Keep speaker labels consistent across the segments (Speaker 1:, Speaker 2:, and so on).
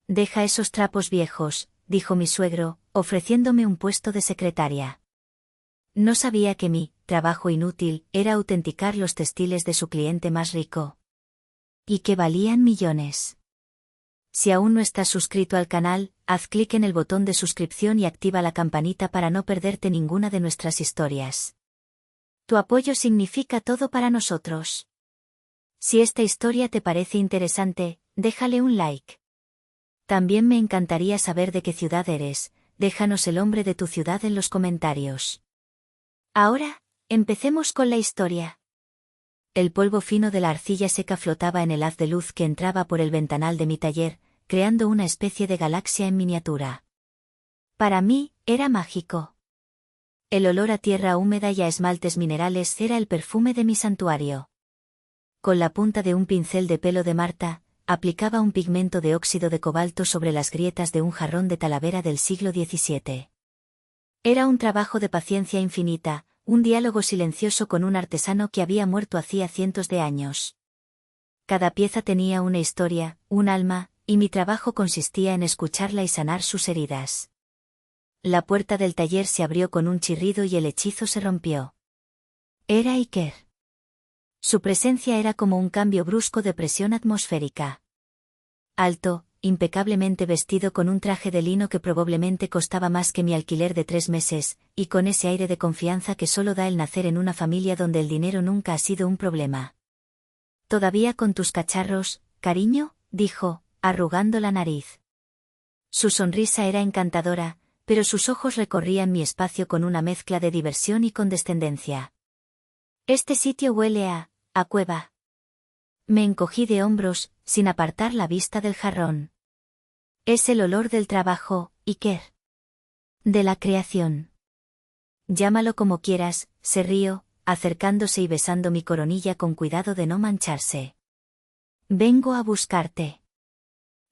Speaker 1: Deja esos trapos viejos, dijo mi suegro, ofreciéndome un puesto de secretaria. No sabía que mi trabajo inútil era autenticar los textiles de su cliente más rico. Y que valían millones. Si aún no estás suscrito al canal, haz clic en el botón de suscripción y activa la campanita para no perderte ninguna de nuestras historias. Tu apoyo significa todo para nosotros. Si esta historia te parece interesante, déjale un like. También me encantaría saber de qué ciudad eres, déjanos el nombre de tu ciudad en los comentarios. Ahora, empecemos con la historia. El polvo fino de la arcilla seca flotaba en el haz de luz que entraba por el ventanal de mi taller, creando una especie de galaxia en miniatura. Para mí, era mágico. El olor a tierra húmeda y a esmaltes minerales era el perfume de mi santuario. Con la punta de un pincel de pelo de Marta, aplicaba un pigmento de óxido de cobalto sobre las grietas de un jarrón de Talavera del siglo XVII. Era un trabajo de paciencia infinita, un diálogo silencioso con un artesano que había muerto hacía cientos de años. Cada pieza tenía una historia, un alma, y mi trabajo consistía en escucharla y sanar sus heridas. La puerta del taller se abrió con un chirrido y el hechizo se rompió. Era Iker. Su presencia era como un cambio brusco de presión atmosférica. Alto, impecablemente vestido con un traje de lino que probablemente costaba más que mi alquiler de 3 meses, y con ese aire de confianza que solo da el nacer en una familia donde el dinero nunca ha sido un problema. ¿Todavía con tus cacharros, cariño?, dijo, arrugando la nariz. Su sonrisa era encantadora, pero sus ojos recorrían mi espacio con una mezcla de diversión y condescendencia. Este sitio huele a cueva. Me encogí de hombros, sin apartar la vista del jarrón. Es el olor del trabajo, Iker. De la creación. Llámalo como quieras, se rió, acercándose y besando mi coronilla con cuidado de no mancharse. Vengo a buscarte.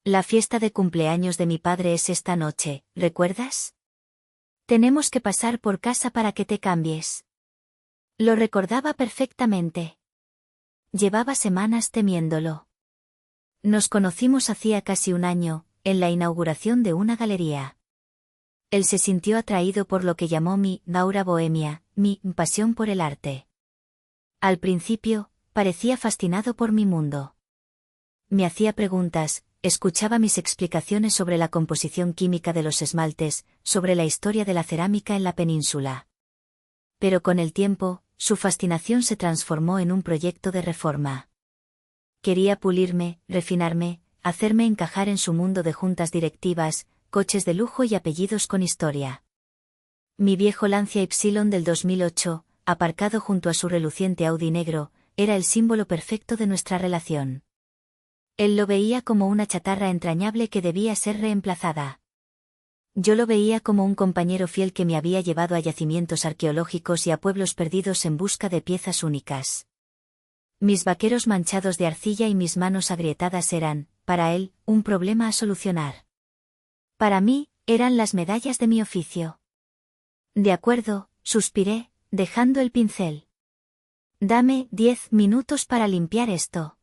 Speaker 1: La fiesta de cumpleaños de mi padre es esta noche, ¿recuerdas? Tenemos que pasar por casa para que te cambies. Lo recordaba perfectamente. Llevaba semanas temiéndolo. Nos conocimos hacía casi un año, en la inauguración de una galería. Él se sintió atraído por lo que llamó mi aura bohemia, mi pasión por el arte. Al principio, parecía fascinado por mi mundo. Me hacía preguntas, escuchaba mis explicaciones sobre la composición química de los esmaltes, sobre la historia de la cerámica en la península. Pero con el tiempo, su fascinación se transformó en un proyecto de reforma. Quería pulirme, refinarme, hacerme encajar en su mundo de juntas directivas, coches de lujo y apellidos con historia. Mi viejo Lancia Ypsilon del 2008, aparcado junto a su reluciente Audi negro, era el símbolo perfecto de nuestra relación. Él lo veía como una chatarra entrañable que debía ser reemplazada. Yo lo veía como un compañero fiel que me había llevado a yacimientos arqueológicos y a pueblos perdidos en busca de piezas únicas. Mis vaqueros manchados de arcilla y mis manos agrietadas eran, para él, un problema a solucionar. Para mí, eran las medallas de mi oficio. De acuerdo, suspiré, dejando el pincel. Dame 10 minutos para limpiar esto.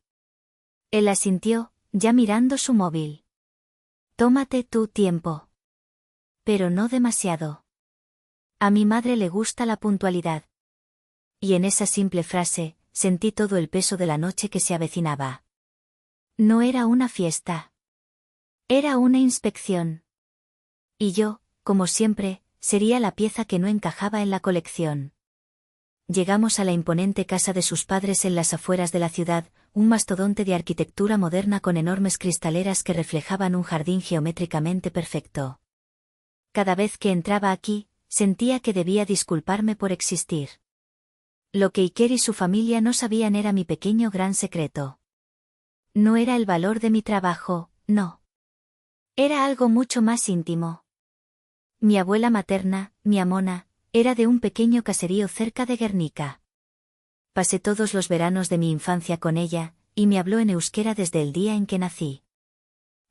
Speaker 1: Él asintió, ya mirando su móvil. Tómate tu tiempo. Pero no demasiado. A mi madre le gusta la puntualidad. Y en esa simple frase, sentí todo el peso de la noche que se avecinaba. No era una fiesta. Era una inspección. Y yo, como siempre, sería la pieza que no encajaba en la colección. Llegamos a la imponente casa de sus padres en las afueras de la ciudad, un mastodonte de arquitectura moderna con enormes cristaleras que reflejaban un jardín geométricamente perfecto. Cada vez que entraba aquí, sentía que debía disculparme por existir. Lo que Iker y su familia no sabían era mi pequeño gran secreto. No era el valor de mi trabajo, no. Era algo mucho más íntimo. Mi abuela materna, mi Amona, era de un pequeño caserío cerca de Guernica. Pasé todos los veranos de mi infancia con ella, y me habló en euskera desde el día en que nací.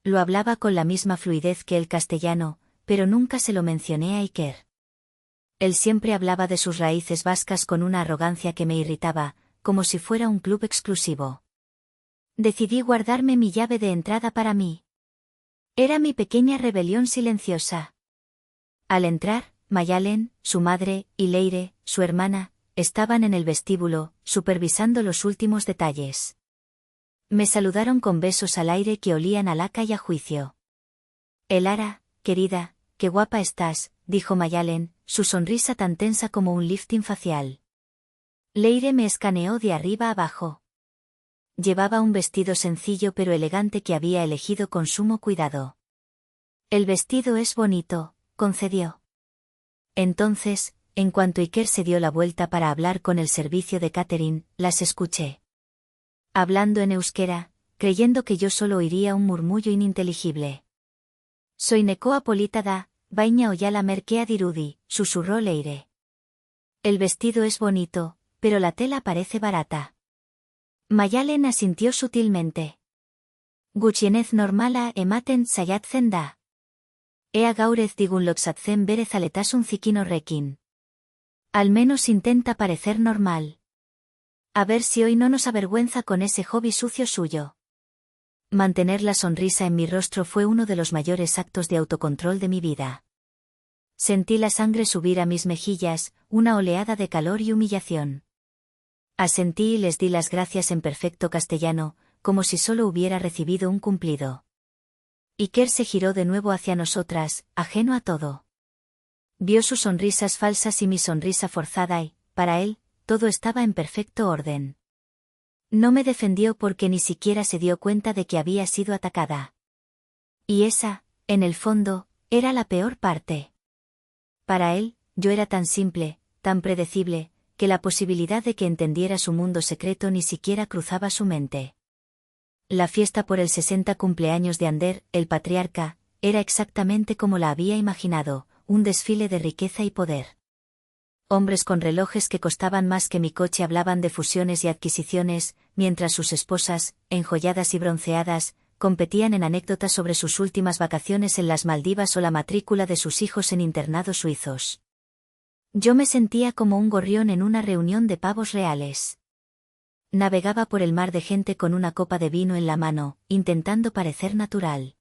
Speaker 1: Lo hablaba con la misma fluidez que el castellano, pero nunca se lo mencioné a Iker. Él siempre hablaba de sus raíces vascas con una arrogancia que me irritaba, como si fuera un club exclusivo. Decidí guardarme mi llave de entrada para mí. Era mi pequeña rebelión silenciosa. Al entrar, Mayalen, su madre, y Leire, su hermana, estaban en el vestíbulo, supervisando los últimos detalles. Me saludaron con besos al aire que olían a laca y a juicio. Elara, querida, qué guapa estás, dijo Mayalen, su sonrisa tan tensa como un lifting facial. Leire me escaneó de arriba abajo. Llevaba un vestido sencillo pero elegante que había elegido con sumo cuidado. El vestido es bonito, concedió. Entonces, en cuanto Iker se dio la vuelta para hablar con el servicio de catering, las escuché. Hablando en euskera, creyendo que yo solo oiría un murmullo ininteligible. Soineko polita da, baina oiala merkea dirudi, susurró Leire. El vestido es bonito, pero la tela parece barata. Mayalen asintió sutilmente. Gutxienez normala ematen saiatzen da. Ea gaurez digun loksatzen bere zaletasun zikin horrekin. Al menos intenta parecer normal. A ver si hoy no nos avergüenza con ese hobby sucio suyo. Mantener la sonrisa en mi rostro fue uno de los mayores actos de autocontrol de mi vida. Sentí la sangre subir a mis mejillas, una oleada de calor y humillación. Asentí y les di las gracias en perfecto castellano, como si solo hubiera recibido un cumplido. Iker se giró de nuevo hacia nosotras, ajeno a todo. Vio sus sonrisas falsas y mi sonrisa forzada y, para él, todo estaba en perfecto orden. No me defendió porque ni siquiera se dio cuenta de que había sido atacada. Y esa, en el fondo, era la peor parte. Para él, yo era tan simple, tan predecible, que la posibilidad de que entendiera su mundo secreto ni siquiera cruzaba su mente. La fiesta por el 60 cumpleaños de Ander, el patriarca, era exactamente como la había imaginado, un desfile de riqueza y poder. Hombres con relojes que costaban más que mi coche hablaban de fusiones y adquisiciones, mientras sus esposas, enjolladas y bronceadas, competían en anécdotas sobre sus últimas vacaciones en las Maldivas o la matrícula de sus hijos en internados suizos. Yo me sentía como un gorrión en una reunión de pavos reales. Navegaba por el mar de gente con una copa de vino en la mano, intentando parecer natural.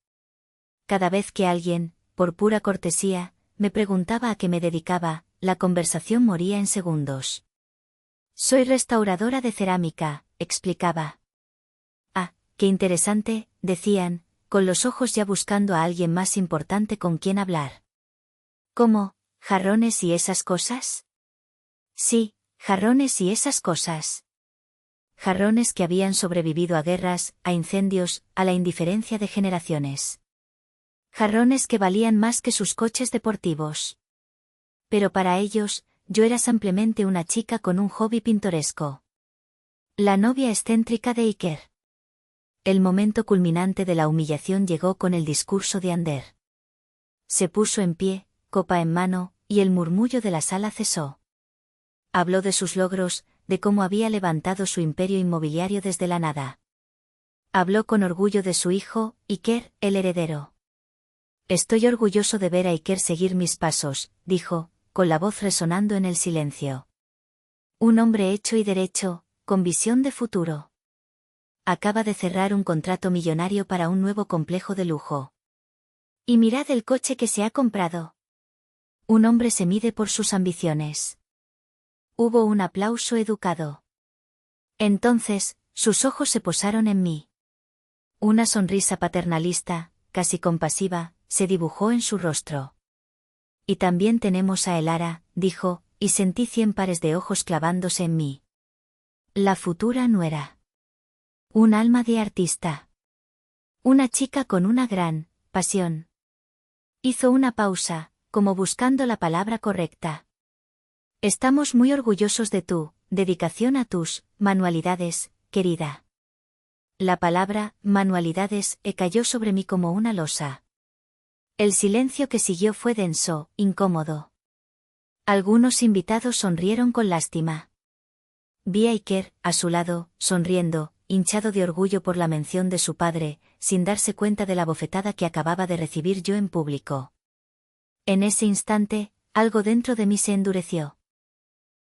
Speaker 1: Cada vez que alguien, por pura cortesía, me preguntaba a qué me dedicaba, la conversación moría en segundos. Soy restauradora de cerámica, explicaba. Ah, qué interesante, decían, con los ojos ya buscando a alguien más importante con quien hablar. ¿Cómo, jarrones y esas cosas? Sí, jarrones y esas cosas. Jarrones que habían sobrevivido a guerras, a incendios, a la indiferencia de generaciones. Jarrones que valían más que sus coches deportivos. Pero para ellos, yo era simplemente una chica con un hobby pintoresco. La novia excéntrica de Iker. El momento culminante de la humillación llegó con el discurso de Ander. Se puso en pie, copa en mano, y el murmullo de la sala cesó. Habló de sus logros, de cómo había levantado su imperio inmobiliario desde la nada. Habló con orgullo de su hijo, Iker, el heredero. Estoy orgulloso de ver a Iker seguir mis pasos, dijo, con la voz resonando en el silencio. Un hombre hecho y derecho, con visión de futuro. Acaba de cerrar un contrato millonario para un nuevo complejo de lujo. Y mirad el coche que se ha comprado. Un hombre se mide por sus ambiciones. Hubo un aplauso educado. Entonces, sus ojos se posaron en mí. Una sonrisa paternalista, casi compasiva, se dibujó en su rostro. Y también tenemos a Elara, dijo, y sentí 100 pares de ojos clavándose en mí. La futura nuera. Un alma de artista. Una chica con una gran pasión. Hizo una pausa, como buscando la palabra correcta. Estamos muy orgullosos de tu dedicación a tus manualidades, querida. La palabra manualidades cayó sobre mí como una losa. El silencio que siguió fue denso, incómodo. Algunos invitados sonrieron con lástima. Vi a Iker, a su lado, sonriendo, hinchado de orgullo por la mención de su padre, sin darse cuenta de la bofetada que acababa de recibir yo en público. En ese instante, algo dentro de mí se endureció.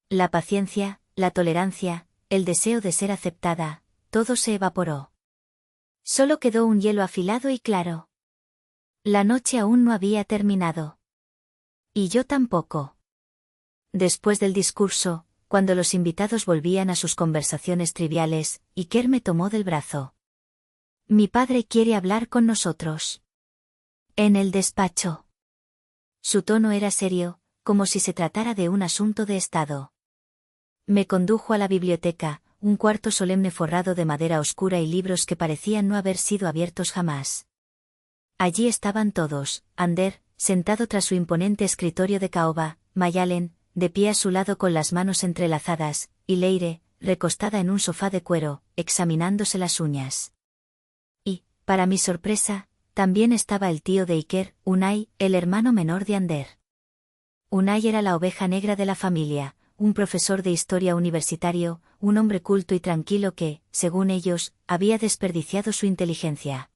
Speaker 1: La paciencia, la tolerancia, el deseo de ser aceptada, todo se evaporó. Solo quedó un hielo afilado y claro. La noche aún no había terminado. Y yo tampoco. Después del discurso, cuando los invitados volvían a sus conversaciones triviales, Iker me tomó del brazo. Mi padre quiere hablar con nosotros. En el despacho. Su tono era serio, como si se tratara de un asunto de estado. Me condujo a la biblioteca, un cuarto solemne forrado de madera oscura y libros que parecían no haber sido abiertos jamás. Allí estaban todos: Ander, sentado tras su imponente escritorio de caoba; Mayalen, de pie a su lado con las manos entrelazadas, y Leire, recostada en un sofá de cuero, examinándose las uñas. Y, para mi sorpresa, también estaba el tío de Iker, Unai, el hermano menor de Ander. Unai era la oveja negra de la familia, un profesor de historia universitario, un hombre culto y tranquilo que, según ellos, había desperdiciado su inteligencia.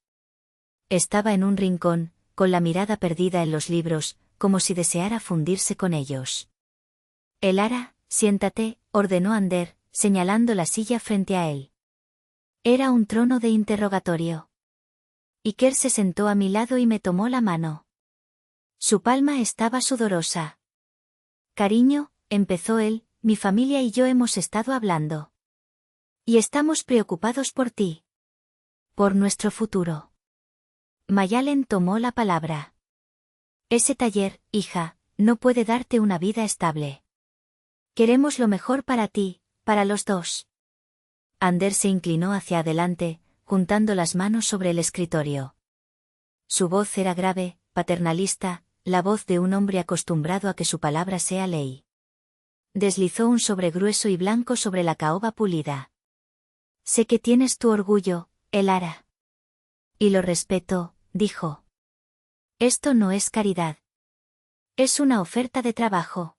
Speaker 1: Estaba en un rincón, con la mirada perdida en los libros, como si deseara fundirse con ellos. Elara, siéntate, ordenó Ander, señalando la silla frente a él. Era un trono de interrogatorio. Iker se sentó a mi lado y me tomó la mano. Su palma estaba sudorosa. Cariño, empezó él, mi familia y yo hemos estado hablando. Y estamos preocupados por ti. Por nuestro futuro. Mayalen tomó la palabra. Ese taller, hija, no puede darte una vida estable. Queremos lo mejor para ti, para los dos. Ander se inclinó hacia adelante, juntando las manos sobre el escritorio. Su voz era grave, paternalista, la voz de un hombre acostumbrado a que su palabra sea ley. Deslizó un sobre grueso y blanco sobre la caoba pulida. Sé que tienes tu orgullo, Elara. Y lo respeto, dijo. Esto no es caridad. Es una oferta de trabajo.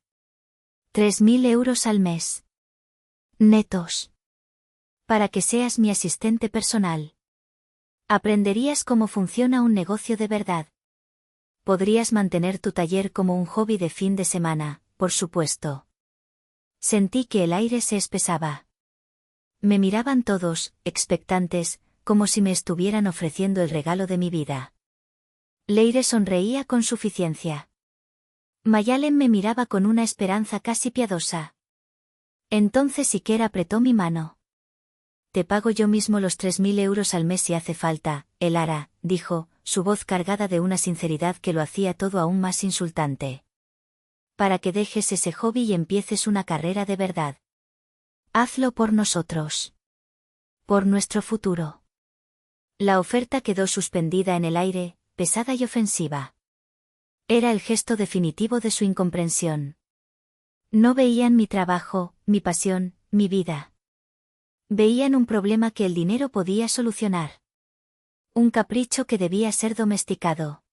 Speaker 1: 3.000 euros al mes. Netos. Para que seas mi asistente personal. Aprenderías cómo funciona un negocio de verdad. Podrías mantener tu taller como un hobby de fin de semana, por supuesto. Sentí que el aire se espesaba. Me miraban todos, expectantes, como si me estuvieran ofreciendo el regalo de mi vida. Leire sonreía con suficiencia. Mayalen me miraba con una esperanza casi piadosa. Entonces Iker apretó mi mano. Te pago yo mismo los 3.000 euros al mes si hace falta, Elara, dijo, su voz cargada de una sinceridad que lo hacía todo aún más insultante. Para que dejes ese hobby y empieces una carrera de verdad. Hazlo por nosotros. Por nuestro futuro. La oferta quedó suspendida en el aire, pesada y ofensiva. Era el gesto definitivo de su incomprensión. No veían mi trabajo, mi pasión, mi vida. Veían un problema que el dinero podía solucionar. Un capricho que debía ser domesticado.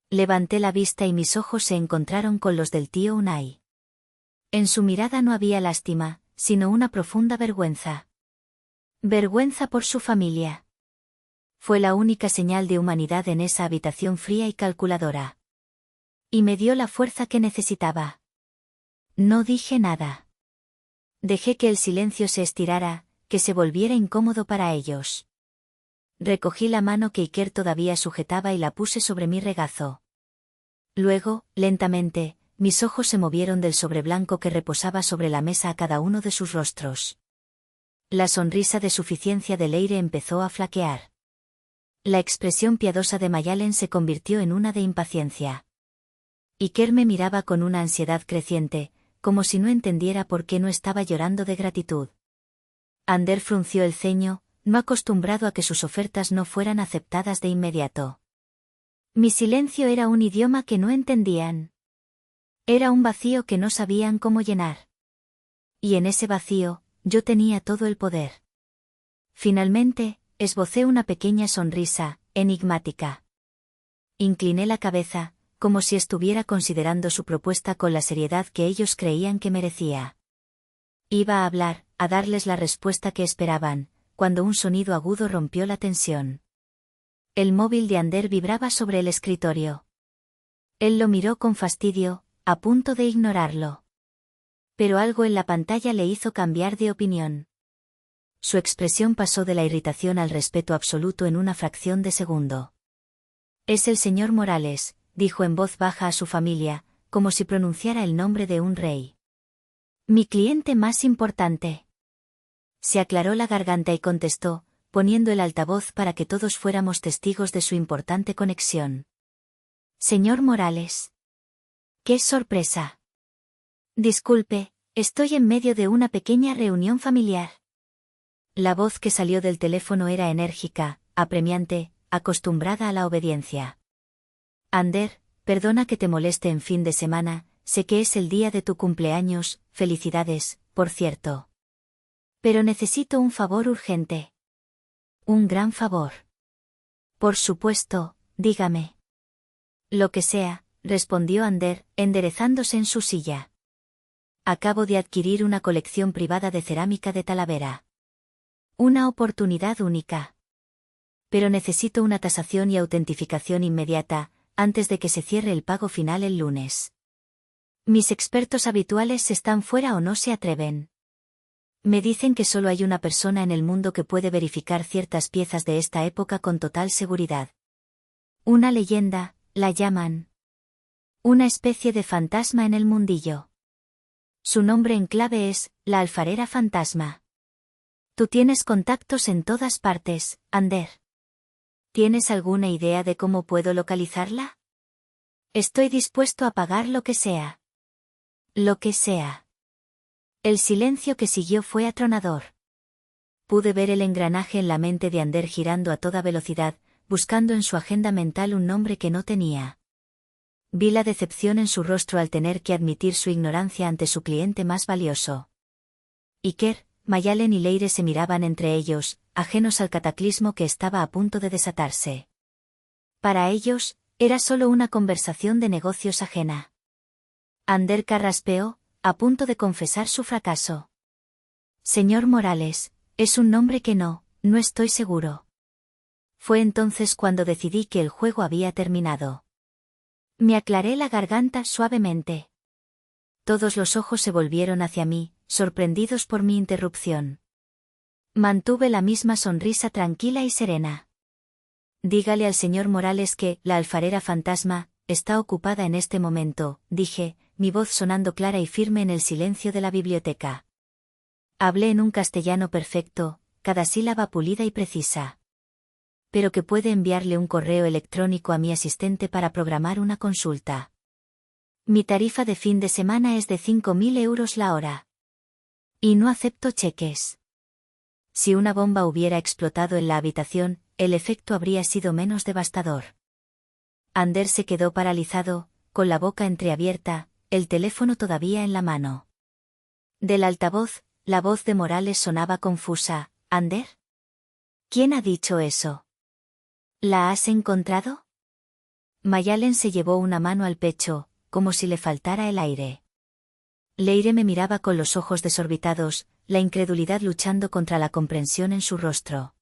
Speaker 1: Levanté la vista y mis ojos se encontraron con los del tío Unai. En su mirada no había lástima, sino una profunda vergüenza. Vergüenza por su familia. Fue la única señal de humanidad en esa habitación fría y calculadora. Y me dio la fuerza que necesitaba. No dije nada. Dejé que el silencio se estirara, que se volviera incómodo para ellos. Recogí la mano que Iker todavía sujetaba y la puse sobre mi regazo. Luego, lentamente, mis ojos se movieron del sobre blanco que reposaba sobre la mesa a cada uno de sus rostros. La sonrisa de suficiencia de Leire empezó a flaquear. La expresión piadosa de Mayalen se convirtió en una de impaciencia. Iker me miraba con una ansiedad creciente, como si no entendiera por qué no estaba llorando de gratitud. Ander frunció el ceño, no acostumbrado a que sus ofertas no fueran aceptadas de inmediato. Mi silencio era un idioma que no entendían. Era un vacío que no sabían cómo llenar. Y en ese vacío, yo tenía todo el poder. Finalmente, esbocé una pequeña sonrisa, enigmática. Incliné la cabeza, como si estuviera considerando su propuesta con la seriedad que ellos creían que merecía. Iba a hablar, a darles la respuesta que esperaban, cuando un sonido agudo rompió la tensión. El móvil de Ander vibraba sobre el escritorio. Él lo miró con fastidio, a punto de ignorarlo. Pero algo en la pantalla le hizo cambiar de opinión. Su expresión pasó de la irritación al respeto absoluto en una fracción de segundo. Es el señor Morales, dijo en voz baja a su familia, como si pronunciara el nombre de un rey. Mi cliente más importante. Se aclaró la garganta y contestó, poniendo el altavoz para que todos fuéramos testigos de su importante conexión. Señor Morales. ¡Qué sorpresa! Disculpe, estoy en medio de una pequeña reunión familiar. La voz que salió del teléfono era enérgica, apremiante, acostumbrada a la obediencia. Ander, perdona que te moleste en fin de semana, sé que es el día de tu cumpleaños, felicidades, por cierto. Pero necesito un favor urgente. Un gran favor. Por supuesto, dígame. Lo que sea, respondió Ander, enderezándose en su silla. Acabo de adquirir una colección privada de cerámica de Talavera. Una oportunidad única. Pero necesito una tasación y autentificación inmediata, antes de que se cierre el pago final el lunes. Mis expertos habituales están fuera o no se atreven. Me dicen que solo hay una persona en el mundo que puede verificar ciertas piezas de esta época con total seguridad. Una leyenda, la llaman. Una especie de fantasma en el mundillo. Su nombre en clave es, la alfarera fantasma. Tú tienes contactos en todas partes, Ander. ¿Tienes alguna idea de cómo puedo localizarla? Estoy dispuesto a pagar lo que sea. Lo que sea. El silencio que siguió fue atronador. Pude ver el engranaje en la mente de Ander girando a toda velocidad, buscando en su agenda mental un nombre que no tenía. Vi la decepción en su rostro al tener que admitir su ignorancia ante su cliente más valioso. Iker, Mayalen y Leire se miraban entre ellos, ajenos al cataclismo que estaba a punto de desatarse. Para ellos, era solo una conversación de negocios ajena. Ander carraspeó, a punto de confesar su fracaso. Señor Morales, es un nombre que no estoy seguro. Fue entonces cuando decidí que el juego había terminado. Me aclaré la garganta suavemente. Todos los ojos se volvieron hacia mí, sorprendidos por mi interrupción. Mantuve la misma sonrisa tranquila y serena. Dígale al señor Morales que la alfarera fantasma está ocupada en este momento, dije, mi voz sonando clara y firme en el silencio de la biblioteca. Hablé en un castellano perfecto, cada sílaba pulida y precisa. Pero que puede enviarle un correo electrónico a mi asistente para programar una consulta. Mi tarifa de fin de semana es de 5.000 euros la hora. Y no acepto cheques. Si una bomba hubiera explotado en la habitación, el efecto habría sido menos devastador. Ander se quedó paralizado, con la boca entreabierta, el teléfono todavía en la mano. Del altavoz, la voz de Morales sonaba confusa. ¿Ander? ¿Quién ha dicho eso? ¿La has encontrado? Mayalen se llevó una mano al pecho, como si le faltara el aire. Leire me miraba con los ojos desorbitados, la incredulidad luchando contra la comprensión en su rostro.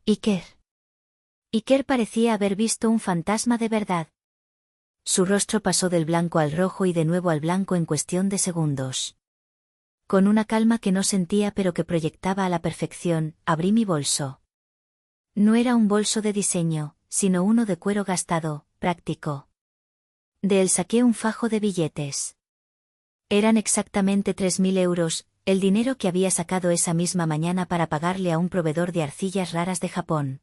Speaker 1: Iker. Iker parecía haber visto un fantasma de verdad. Su rostro pasó del blanco al rojo y de nuevo al blanco en cuestión de segundos. Con una calma que no sentía pero que proyectaba a la perfección, abrí mi bolso. No era un bolso de diseño, sino uno de cuero gastado, práctico. De él saqué un fajo de billetes. Eran exactamente 3.000 euros, el dinero que había sacado esa misma mañana para pagarle a un proveedor de arcillas raras de Japón.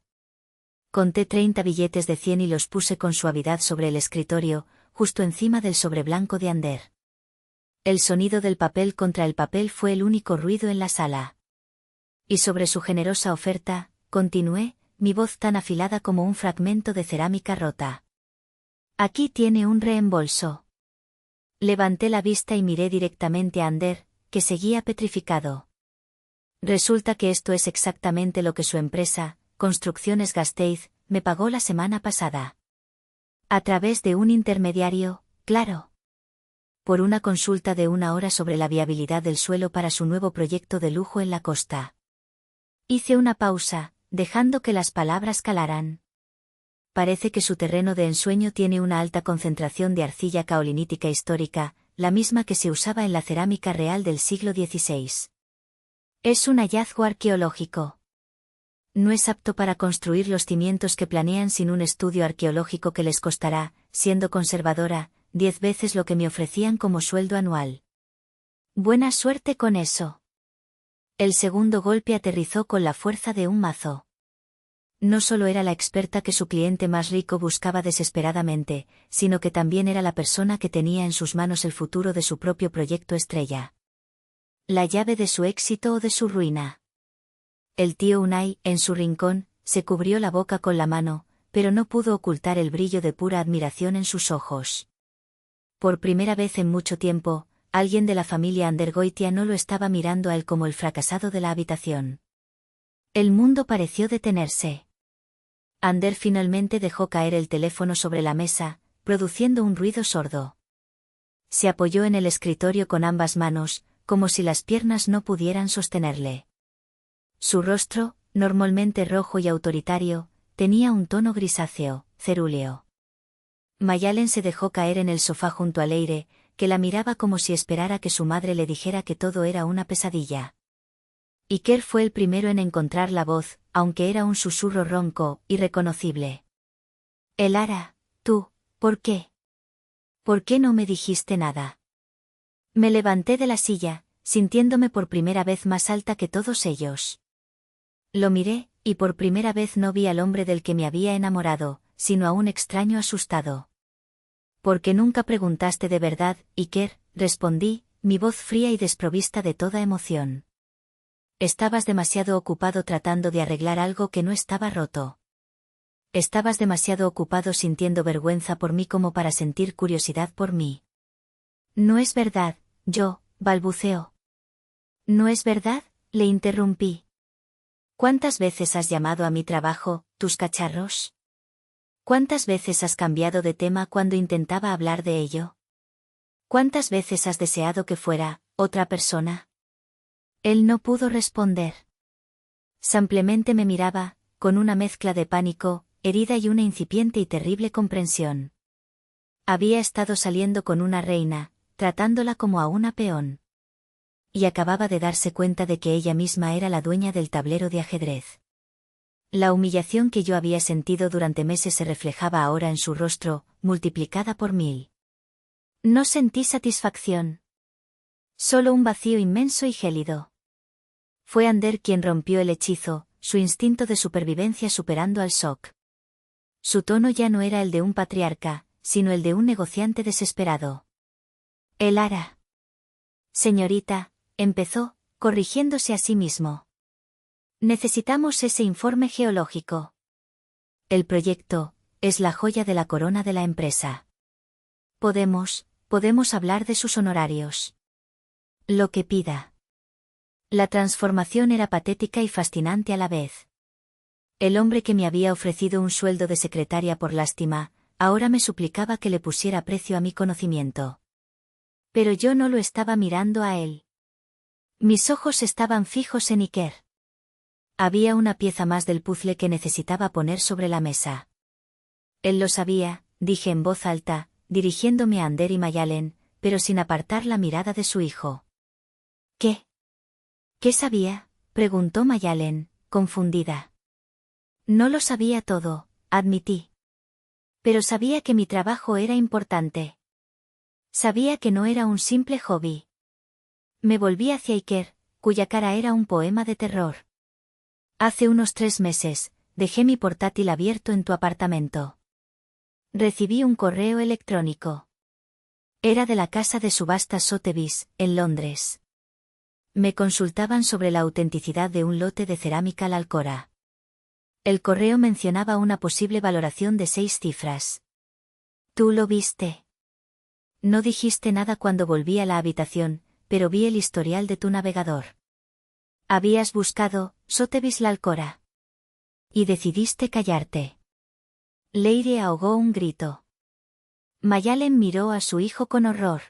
Speaker 1: Conté 30 billetes de 100 y los puse con suavidad sobre el escritorio, justo encima del sobre blanco de Ander. El sonido del papel contra el papel fue el único ruido en la sala. Y sobre su generosa oferta, continué, mi voz tan afilada como un fragmento de cerámica rota. Aquí tiene un reembolso. Levanté la vista y miré directamente a Ander, que seguía petrificado. Resulta que esto es exactamente lo que su empresa, Construcciones Gasteiz, me pagó la semana pasada. A través de un intermediario, claro. Por una consulta de 1 hora sobre la viabilidad del suelo para su nuevo proyecto de lujo en la costa. Hice una pausa, dejando que las palabras calaran. Parece que su terreno de ensueño tiene una alta concentración de arcilla caolinítica histórica, la misma que se usaba en la cerámica real del siglo XVI. Es un hallazgo arqueológico. No es apto para construir los cimientos que planean sin un estudio arqueológico que les costará, siendo conservadora, 10 veces lo que me ofrecían como sueldo anual. Buena suerte con eso. El segundo golpe aterrizó con la fuerza de un mazo. No solo era la experta que su cliente más rico buscaba desesperadamente, sino que también era la persona que tenía en sus manos el futuro de su propio proyecto estrella. La llave de su éxito o de su ruina. El tío Unai, en su rincón, se cubrió la boca con la mano, pero no pudo ocultar el brillo de pura admiración en sus ojos. Por primera vez en mucho tiempo, alguien de la familia Andergoitia no lo estaba mirando a él como el fracasado de la habitación. El mundo pareció detenerse. Ander finalmente dejó caer el teléfono sobre la mesa, produciendo un ruido sordo. Se apoyó en el escritorio con ambas manos, como si las piernas no pudieran sostenerle. Su rostro, normalmente rojo y autoritario, tenía un tono grisáceo, cerúleo. Mayalen se dejó caer en el sofá junto a Leire, que la miraba como si esperara que su madre le dijera que todo era una pesadilla. Iker fue el primero en encontrar la voz, aunque era un susurro ronco, irreconocible. Elara, tú, ¿por qué? ¿Por qué no me dijiste nada? Me levanté de la silla, sintiéndome por primera vez más alta que todos ellos. Lo miré, y por primera vez no vi al hombre del que me había enamorado, sino a un extraño asustado. ¿Por qué nunca preguntaste de verdad, Iker? Respondí, mi voz fría y desprovista de toda emoción. Estabas demasiado ocupado tratando de arreglar algo que no estaba roto. Estabas demasiado ocupado sintiendo vergüenza por mí como para sentir curiosidad por mí. No es verdad, balbuceó. ¿No es verdad? Le interrumpí. ¿Cuántas veces has llamado a mi trabajo, tus cacharros? ¿Cuántas veces has cambiado de tema cuando intentaba hablar de ello? ¿Cuántas veces has deseado que fuera otra persona? Él no pudo responder. Simplemente me miraba, con una mezcla de pánico, herida y una incipiente y terrible comprensión. Había estado saliendo con una reina, tratándola como a una peón. Y acababa de darse cuenta de que ella misma era la dueña del tablero de ajedrez. La humillación que yo había sentido durante meses se reflejaba ahora en su rostro, multiplicada por 1000. No sentí satisfacción. Solo un vacío inmenso y gélido. Fue Ander quien rompió el hechizo, su instinto de supervivencia superando al shock. Su tono ya no era el de un patriarca, sino el de un negociante desesperado. Elara. Señorita, empezó, corrigiéndose a sí mismo. Necesitamos ese informe geológico. El proyecto es la joya de la corona de la empresa. Podemos hablar de sus honorarios. Lo que pida. La transformación era patética y fascinante a la vez. El hombre que me había ofrecido un sueldo de secretaria por lástima, ahora me suplicaba que le pusiera precio a mi conocimiento. Pero yo no lo estaba mirando a él. Mis ojos estaban fijos en Iker. Había una pieza más del puzzle que necesitaba poner sobre la mesa. Él lo sabía, dije en voz alta, dirigiéndome a Ander y Mayalen, pero sin apartar la mirada de su hijo. ¿Qué? ¿Qué sabía? Preguntó Mayalen, confundida. No lo sabía todo, admití. Pero sabía que mi trabajo era importante. Sabía que no era un simple hobby. Me volví hacia Iker, cuya cara era un poema de terror. Hace unos 3 meses, dejé mi portátil abierto en tu apartamento. Recibí un correo electrónico. Era de la casa de subastas Sotheby's, en Londres. Me consultaban sobre la autenticidad de un lote de cerámica al Alcora. El correo mencionaba una posible valoración de 6 cifras. ¿Tú lo viste? No dijiste nada cuando volví a la habitación, pero vi el historial de tu navegador. Habías buscado Sotheby's la Alcora. Y decidiste callarte. Leire ahogó un grito. Mayalen miró a su hijo con horror.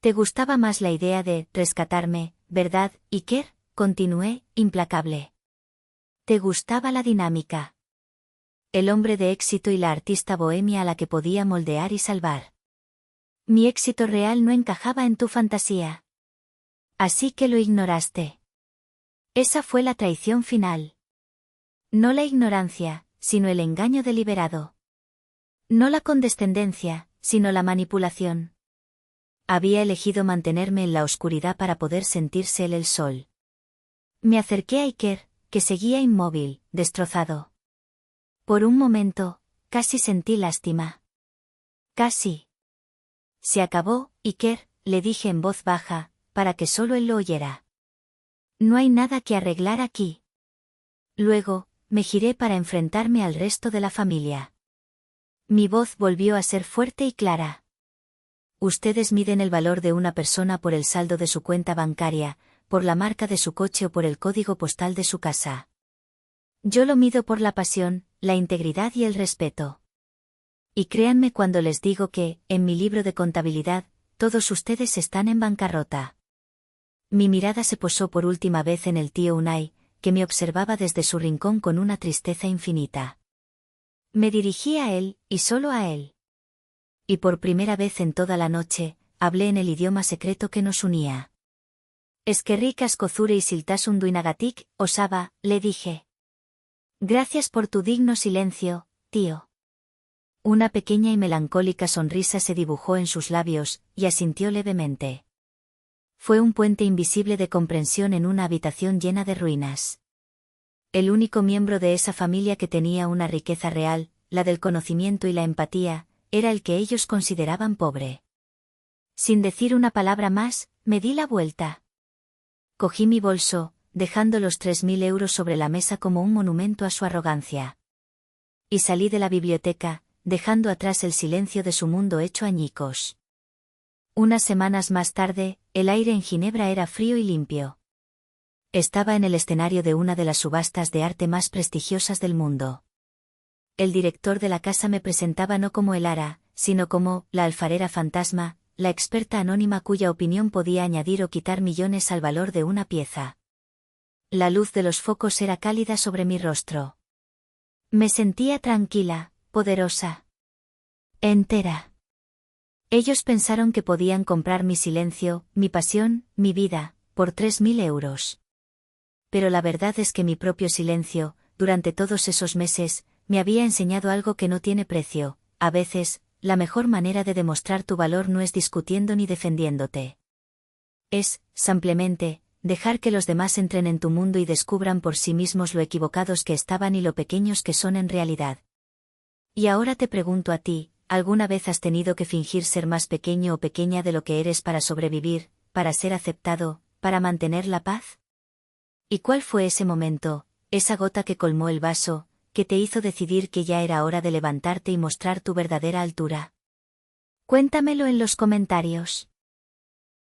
Speaker 1: ¿Te gustaba más la idea de rescatarme, verdad, Iker? Continué, implacable. ¿Te gustaba la dinámica? El hombre de éxito y la artista bohemia a la que podía moldear y salvar. Mi éxito real no encajaba en tu fantasía. Así que lo ignoraste. Esa fue la traición final. No la ignorancia, sino el engaño deliberado. No la condescendencia, sino la manipulación. Había elegido mantenerme en la oscuridad para poder sentirse él el sol. Me acerqué a Iker, que seguía inmóvil, destrozado. Por un momento, casi sentí lástima. Casi. Se acabó, Iker, le dije en voz baja, para que solo él lo oyera. No hay nada que arreglar aquí. Luego, me giré para enfrentarme al resto de la familia. Mi voz volvió a ser fuerte y clara. Ustedes miden el valor de una persona por el saldo de su cuenta bancaria, por la marca de su coche o por el código postal de su casa. Yo lo mido por la pasión, la integridad y el respeto. Y créanme cuando les digo que, en mi libro de contabilidad, todos ustedes están en bancarrota. Mi mirada se posó por última vez en el tío Unai, que me observaba desde su rincón con una tristeza infinita. Me dirigí a él, y solo a él. Y por primera vez en toda la noche, hablé en el idioma secreto que nos unía. Eskerrik asko zure isiltasun duinagatik, Osaba, le dije. Gracias por tu digno silencio, tío. Una pequeña y melancólica sonrisa se dibujó en sus labios, y asintió levemente. Fue un puente invisible de comprensión en una habitación llena de ruinas. El único miembro de esa familia que tenía una riqueza real, la del conocimiento y la empatía, era el que ellos consideraban pobre. Sin decir una palabra más, me di la vuelta. Cogí mi bolso, dejando los 3.000 euros sobre la mesa como un monumento a su arrogancia. Y salí de la biblioteca, dejando atrás el silencio de su mundo hecho añicos. Unas semanas más tarde, el aire en Ginebra era frío y limpio. Estaba en el escenario de una de las subastas de arte más prestigiosas del mundo. El director de la casa me presentaba no como el Ara, sino como la alfarera fantasma, la experta anónima cuya opinión podía añadir o quitar millones al valor de una pieza. La luz de los focos era cálida sobre mi rostro. Me sentía tranquila, poderosa. Entera. Ellos pensaron que podían comprar mi silencio, mi pasión, mi vida, por 3.000 euros. Pero la verdad es que mi propio silencio, durante todos esos meses, me había enseñado algo que no tiene precio. A veces, la mejor manera de demostrar tu valor no es discutiendo ni defendiéndote. Es, simplemente, dejar que los demás entren en tu mundo y descubran por sí mismos lo equivocados que estaban y lo pequeños que son en realidad. Y ahora te pregunto a ti, ¿alguna vez has tenido que fingir ser más pequeño o pequeña de lo que eres para sobrevivir, para ser aceptado, para mantener la paz? ¿Y cuál fue ese momento, esa gota que colmó el vaso, que te hizo decidir que ya era hora de levantarte y mostrar tu verdadera altura? Cuéntamelo en los comentarios.